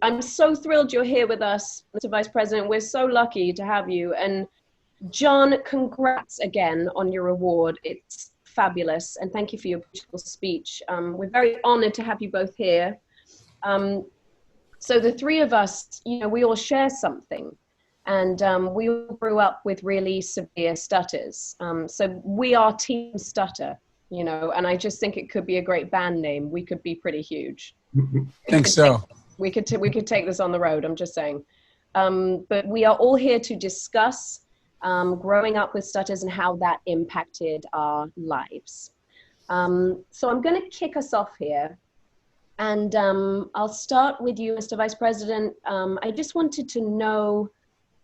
I'm so thrilled you're here with us, Mr. Vice President. We're so lucky to have you. And John, congrats again on your award. It's fabulous. And thank you for your beautiful speech. We're very honored to have you both here. So the three of us, we all share something. And we all grew up with really severe stutters. So we are Team Stutter, and I just think it could be a great band name. We could be pretty huge. Think so. We could take this on the road, I'm just saying. But we are all here to discuss growing up with stutters and how that impacted our lives. So I'm going to kick us off here. And I'll start with you, Mr. Vice President. I just wanted to know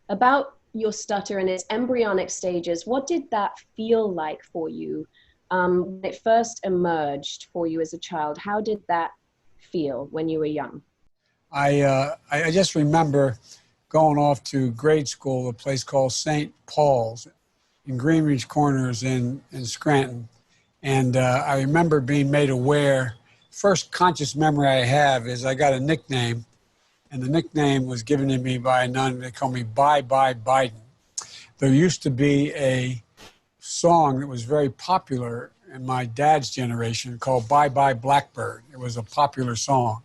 about your stutter in its embryonic stages. What did that feel like for you when it first emerged for you as a child? How did that feel when you were young? I just remember going off to grade school, a place called St. Paul's in Greenwich Corners in Scranton. And I remember being made aware, first conscious memory I have is I got a nickname, and the nickname was given to me by a nun. They called me Bye Bye Biden. There used to be a song that was very popular in my dad's generation called Bye Bye Blackbird. It was a popular song.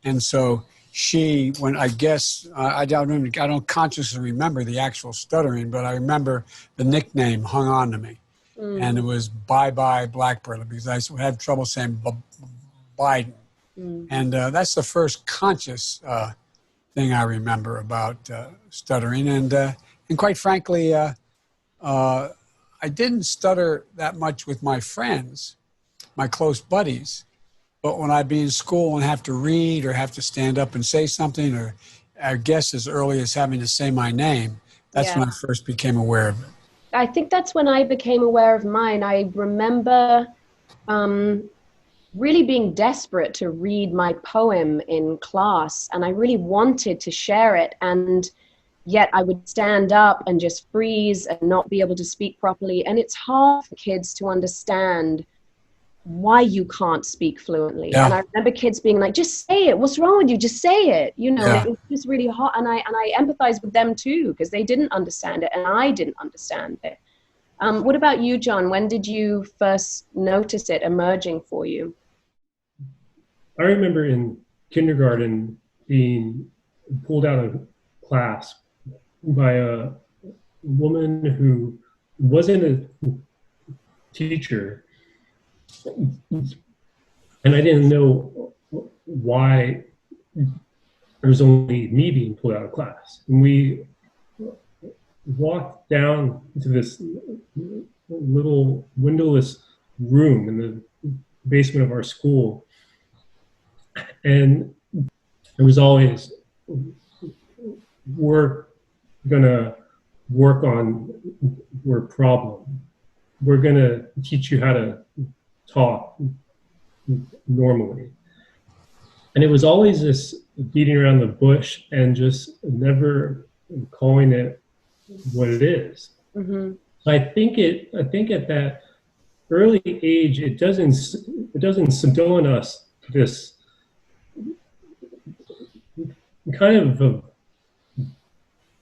And so she, when I guess, I don't consciously remember the actual stuttering, but I remember the nickname hung on to me. And it was Bye Bye Blackbird, because I had trouble saying Biden. And that's the first conscious thing I remember about stuttering. And quite frankly, I didn't stutter that much with my friends, my close buddies. But when I'd be in school and have to read or have to stand up and say something, or I guess as early as having to say my name, that's when I first became aware of it. I think that's when I became aware of mine. I remember really being desperate to read my poem in class, and I really wanted to share it, and yet I would stand up and just freeze and not be able to speak properly. And it's hard for kids to understand why you can't speak fluently. And I remember kids being like, just say it, what's wrong with you, just say it, and it was just really hot. And I empathize with them too, because they didn't understand it and I didn't understand it. What about you, John? When did you first notice it emerging for you? I remember in kindergarten being pulled out of class by a woman who wasn't a teacher, and I didn't know why there was only me being pulled out of class. And we walked down to this little windowless room in the basement of our school, and it was always, we're gonna work on your problem. We're gonna teach you how to talk normally. And it was always this beating around the bush and just never calling it what it is. So I think at that early age, it doesn't instill in us this kind of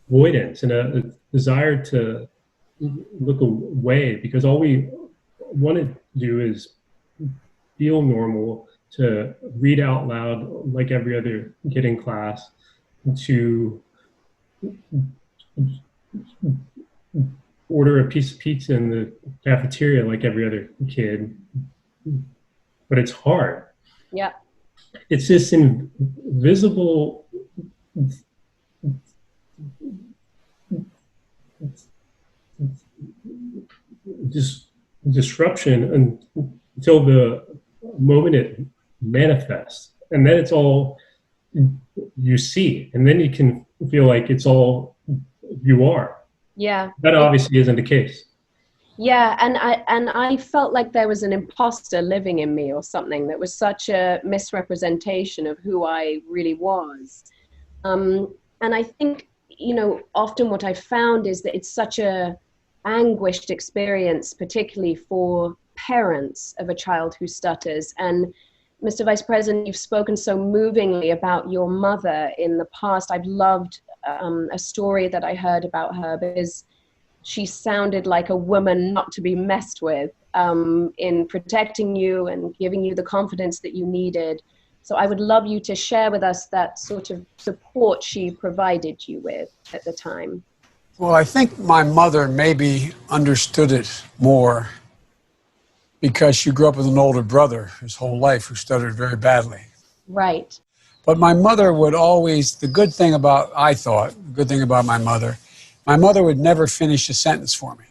avoidance and a desire to look away, because all we want to do is feel normal, to read out loud like every other kid in class, to order a piece of pizza in the cafeteria like every other kid. But it's hard. Yeah. It's this invisible disruption until the moment it manifests, and then it's all you see, and then you can feel like it's all you are. Yeah. That obviously isn't the case. Yeah, and I felt like there was an imposter living in me or something that was such a misrepresentation of who I really was. And I think, often what I found is that it's such a anguished experience, particularly for parents of a child who stutters. And Mr. Vice President, you've spoken so movingly about your mother in the past. I've loved a story that I heard about her, because she sounded like a woman not to be messed with, in protecting you and giving you the confidence that you needed. So I would love you to share with us that sort of support she provided you with at the time. Well, I think my mother maybe understood it more because she grew up with an older brother his whole life who stuttered very badly. Right. But my mother would always, the good thing about my mother would never finish a sentence for me.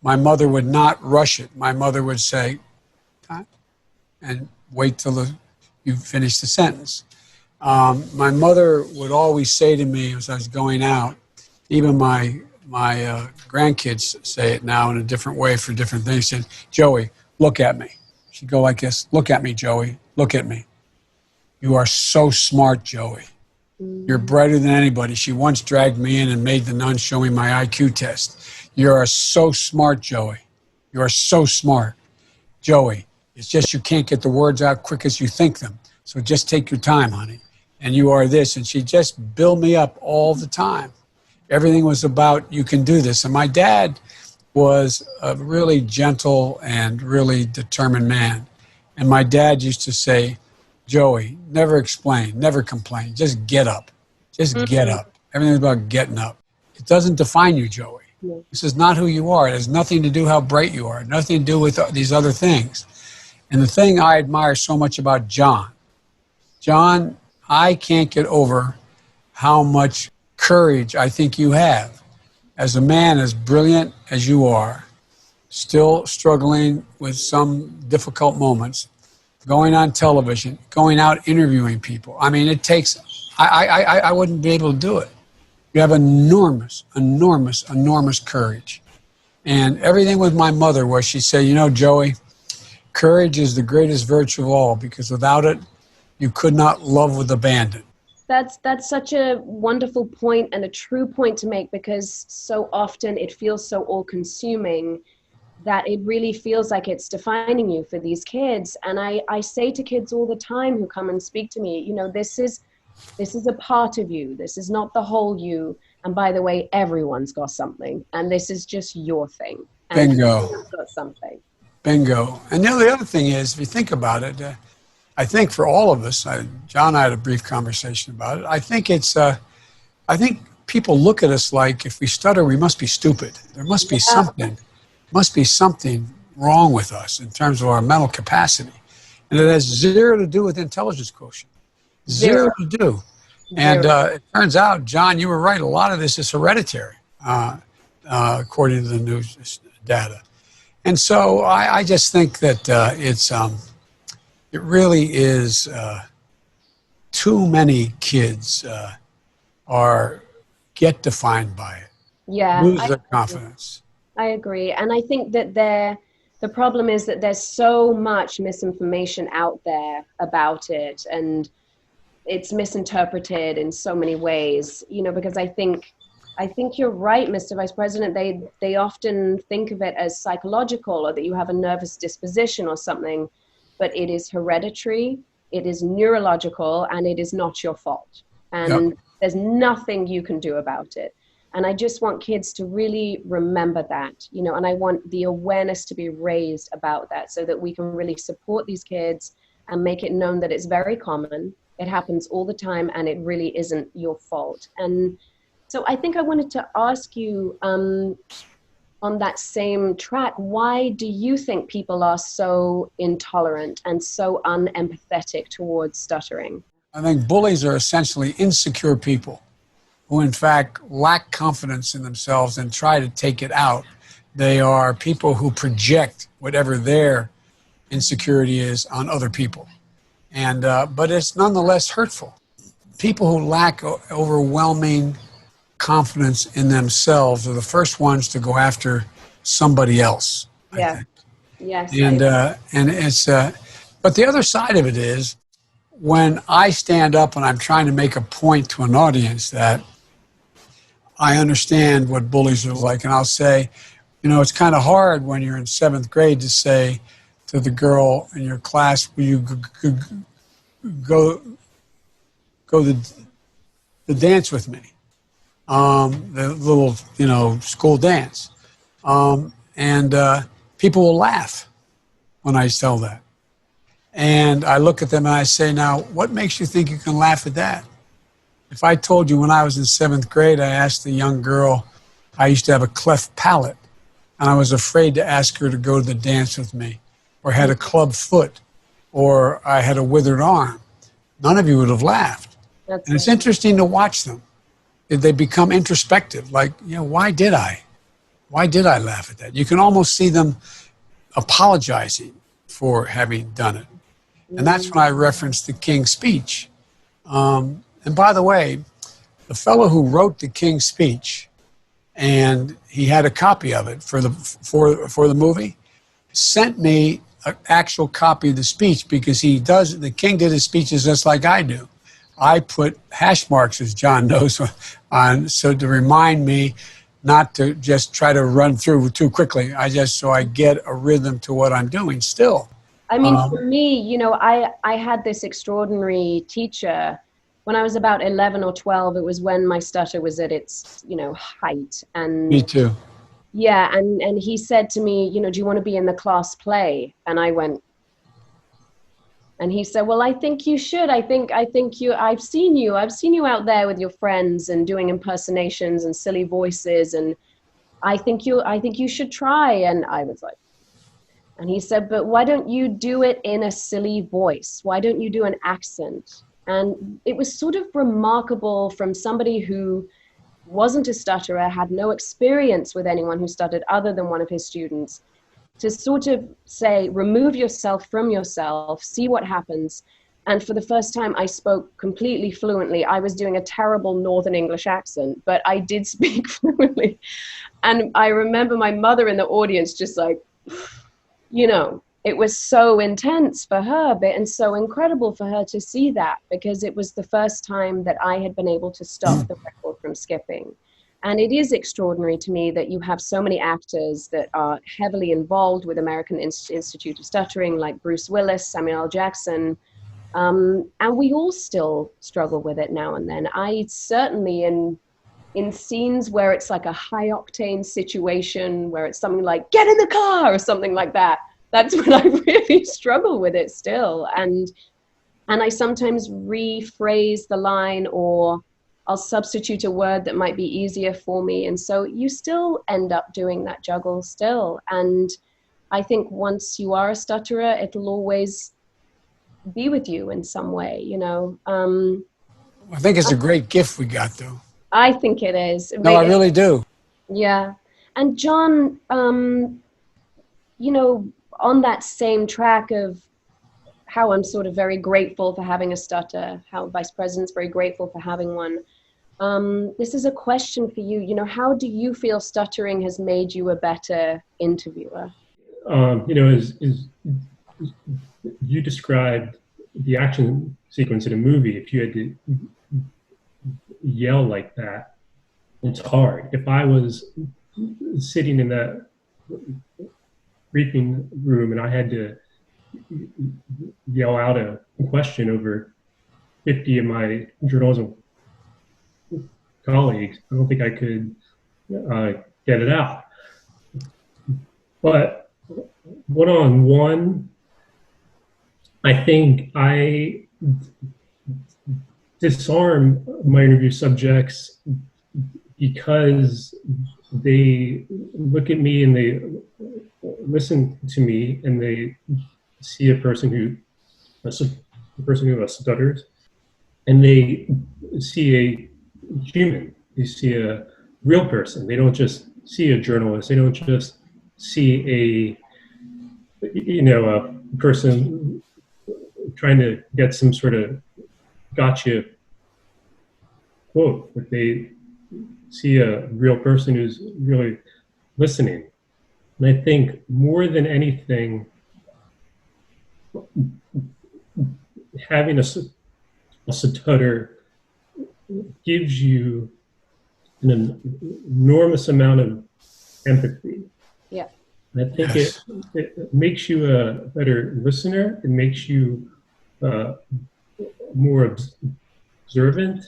My mother would not rush it. My mother would say, "Time," and wait till you finish the sentence. My mother would always say to me as I was going out, even my grandkids say it now in a different way for different things, she said, "Joey, look at me." She'd go like this, "Look at me, Joey, look at me. You are so smart, Joey. You're brighter than anybody." She once dragged me in and made the nun show me my IQ test. "You are so smart, Joey. You are so smart. Joey, it's just you can't get the words out quick as you think them. So just take your time, honey. And you are this." And she just built me up all the time. Everything was about, you can do this. And my dad was a really gentle and really determined man. And my dad used to say, "Joey, never explain, never complain. Just get up. Just get up. Everything's about getting up. It doesn't define you, Joey. This is not who you are. It has nothing to do how bright you are. Nothing to do with these other things." And the thing I admire so much about John, I can't get over how much courage I think you have. As a man as brilliant as you are, still struggling with some difficult moments, going on television, going out interviewing people. I mean, it takes, I wouldn't be able to do it. You have enormous, enormous, enormous courage. And everything with my mother was, she said, "You know, Joey, courage is the greatest virtue of all, because without it, you could not love with abandon." That's such a wonderful point and a true point to make, because so often it feels so all-consuming that it really feels like it's defining you for these kids. And I say to kids all the time who come and speak to me, you know, this is a part of you. This is not the whole you. And by the way, everyone's got something. And this is just your thing. And Bingo. everyone's got something. Bingo. And the other thing is, if you think about it, I think for all of us, John and I had a brief conversation about it. I think I think people look at us like if we stutter, we must be stupid. There must be something wrong with us in terms of our mental capacity. And it has zero to do with intelligence quotient. Zero to do. And it turns out, John, you were right. A lot of this is hereditary, according to the new data. And so I just think that it really is too many kids get defined by it. Yeah, lose their confidence. I agree. And I think that the problem is that there's so much misinformation out there about it, and it's misinterpreted in so many ways, you know, because I think you're right, Mr. Vice President. They often think of it as psychological, or that you have a nervous disposition or something, but it is hereditary, it is neurological, and it is not your fault. And there's nothing you can do about it. And I just want kids to really remember that, you know, and I want the awareness to be raised about that, so that we can really support these kids and make it known that it's very common. It happens all the time, and it really isn't your fault. And so I think I wanted to ask you, on that same track, why do you think people are so intolerant and so unempathetic towards stuttering? I think bullies are essentially insecure people who, in fact, lack confidence in themselves and try to take it out. They are people who project whatever their insecurity is on other people. And but it's nonetheless hurtful. People who lack overwhelming confidence in themselves are the first ones to go after somebody else, I think. Yes. And it's but the other side of it is, when I stand up and I'm trying to make a point to an audience that I understand what bullies are like, and I'll say, you know, it's kind of hard when you're in 7th grade to say, to the girl in your class, will you go the dance with me, the little, school dance. And people will laugh when I tell that. And I look at them and I say, now, what makes you think you can laugh at that? If I told you when I was in 7th grade, I asked a young girl, I used to have a cleft palate, and I was afraid to ask her to go to the dance with me, or had a club foot, or I had a withered arm, none of you would have laughed. And it's interesting to watch them. They become introspective, like, why did I? Why did I laugh at that? You can almost see them apologizing for having done it. And that's when I referenced the King's Speech. And by the way, the fellow who wrote the King's Speech, and he had a copy of it for the movie, sent me an actual copy of the speech, because the King did his speeches just like I do. I put hash marks, as John knows, on, so to remind me not to just try to run through too quickly. So I get a rhythm to what I'm doing still. I mean, for me, I had this extraordinary teacher when I was about 11 or 12. It was when my stutter was at its, height. And me too. Yeah, and he said to me, do you want to be in the class play? And I went, and he said, well, I think you should. I've seen you out there with your friends and doing impersonations and silly voices, and I think you should try. And I was like, and he said, but why don't you do it in a silly voice? Why don't you do an accent? And it was sort of remarkable from somebody who wasn't a stutterer, had no experience with anyone who stuttered other than one of his students, to sort of say, remove yourself from yourself, see what happens. And for the first time, I spoke completely fluently. I was doing a terrible Northern English accent, but I did speak fluently. And I remember my mother in the audience just like, it was so intense for her, and so incredible for her to see that, because it was the first time that I had been able to stop the record from skipping. And it is extraordinary to me that you have so many actors that are heavily involved with American Institute of Stuttering, like Bruce Willis, Samuel L. Jackson, and we all still struggle with it now and then. I certainly, in scenes where it's like a high-octane situation, where it's something like, get in the car, or something like that, that's when I really struggle with it still. And I sometimes rephrase the line, or I'll substitute a word that might be easier for me. And so you still end up doing that juggle still. And I think once you are a stutterer, it'll always be with you in some way, I think it's a great gift we got, though. I think it is. No, I really do. Yeah. And John, on that same track of how I'm sort of very grateful for having a stutter, how Vice President's very grateful for having one. This is a question for you. How do you feel stuttering has made you a better interviewer? As you described the action sequence in a movie, if you had to yell like that, it's hard. If I was sitting in that briefing room and I had to yell out a question over 50 of my journalism colleagues, I don't think I could get it out. But one-on-one, I think I disarm my interview subjects because they look at me and they listen to me and they see a person who stutters, and they see a human. They see a real person. They don't just see a journalist. They don't just see a person trying to get some sort of gotcha quote, but they see a real person who's really listening. And I think more than anything, having a stutter gives you an enormous amount of empathy. Yeah. I think Yes. it makes you a better listener. It makes you more observant,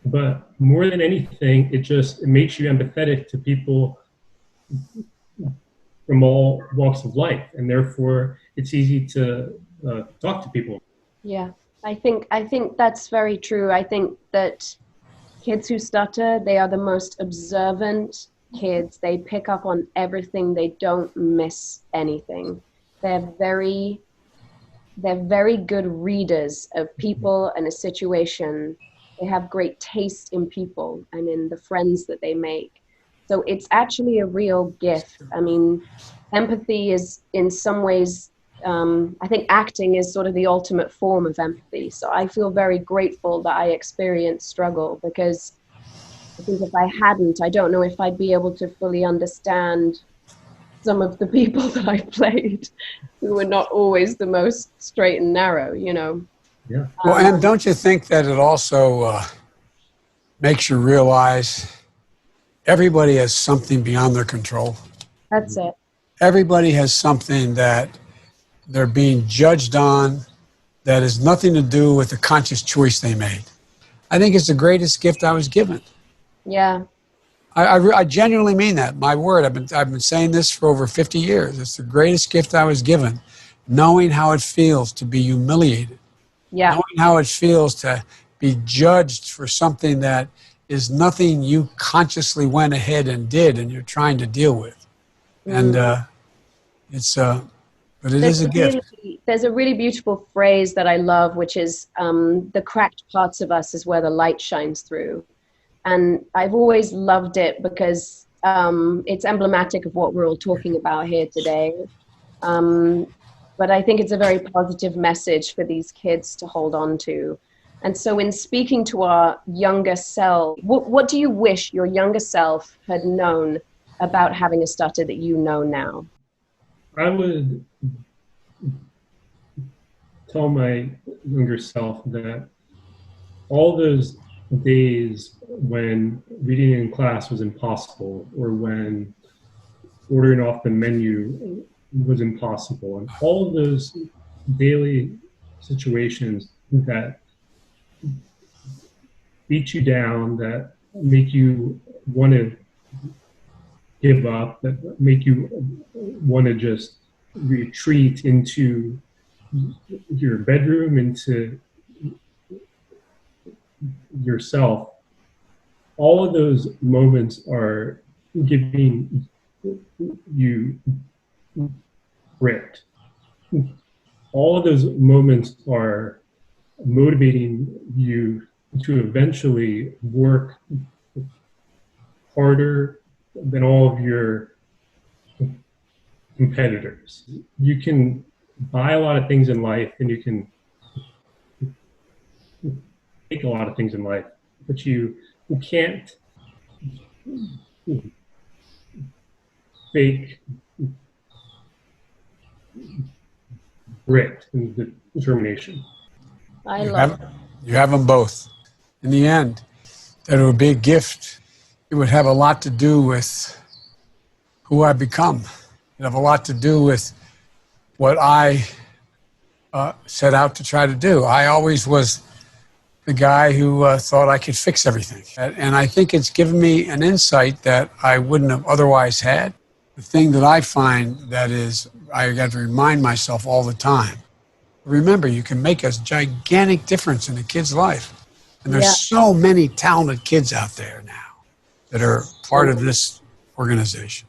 but more than anything, it makes you empathetic to people from all walks of life, and therefore it's easy to talk to people. Yeah, I think that's very true. I think that kids who stutter, they are the most observant kids. They pick up on everything. They don't miss anything. They're very they're very good readers of people and a situation. They have great taste in people and in the friends that they make. So it's actually a real gift. I mean, empathy is in some ways, I think acting is sort of the ultimate form of empathy. So I feel very grateful that I experienced struggle, because I think if I hadn't, I don't know if I'd be able to fully understand some of the people that I played, who were not always the most straight and narrow, you know. Yeah. Well, and don't you think that it also makes you realize everybody has something beyond their control? That's it. Everybody has something that they're being judged on that has nothing to do with the conscious choice they made. I think it's the greatest gift I was given. Yeah. I genuinely mean that. My word, I've been saying this for over 50 years. It's the greatest gift I was given, knowing how it feels to be humiliated, Yeah. knowing how it feels to be judged for something that is nothing you consciously went ahead and did and you're trying to deal with. And but it is a gift. There's a really beautiful phrase that I love, which is the cracked parts of us is where the light shines through. And I've always loved it because it's emblematic of what we're all talking about here today. But I think it's a very positive message for these kids to hold on to. And so in speaking to our younger self, what do you wish your younger self had known about having a stutter that you know now? I would tell my younger self that all those days when reading in class was impossible, or when ordering off the menu was impossible, and all of those daily situations that beat you down, that make you want to give up, that make you want to just retreat into your bedroom, into yourself. All of those moments are giving you grit. All of those moments are motivating you to eventually work harder than all of your competitors. You can buy a lot of things in life, and you can take a lot of things in life, but you can't fake grit and determination. You have them both. In the end, that it would be a gift. It would have a lot to do with who I become. It would have a lot to do with what I set out to try to do. I always was the guy who thought I could fix everything. And I think it's given me an insight that I wouldn't have otherwise had. The thing that I find that is, I got to remind myself all the time. Remember, you can make a gigantic difference in a kid's life. And there's so many talented kids out there now that are part of this organization.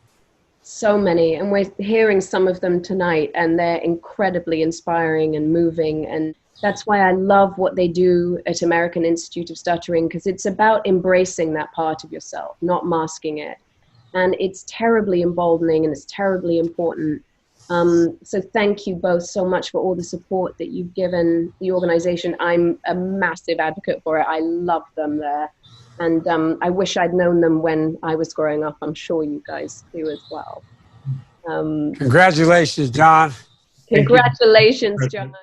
So many. And we're hearing some of them tonight, and they're incredibly inspiring and moving. And that's why I love what they do at American Institute of Stuttering, because it's about embracing that part of yourself, not masking it. And it's terribly emboldening, and it's terribly important. So thank you both so much for all the support that you've given the organization. I'm a massive advocate for it. I love them there. And I wish I'd known them when I was growing up. I'm sure you guys do as well. Congratulations, John. Congratulations, John.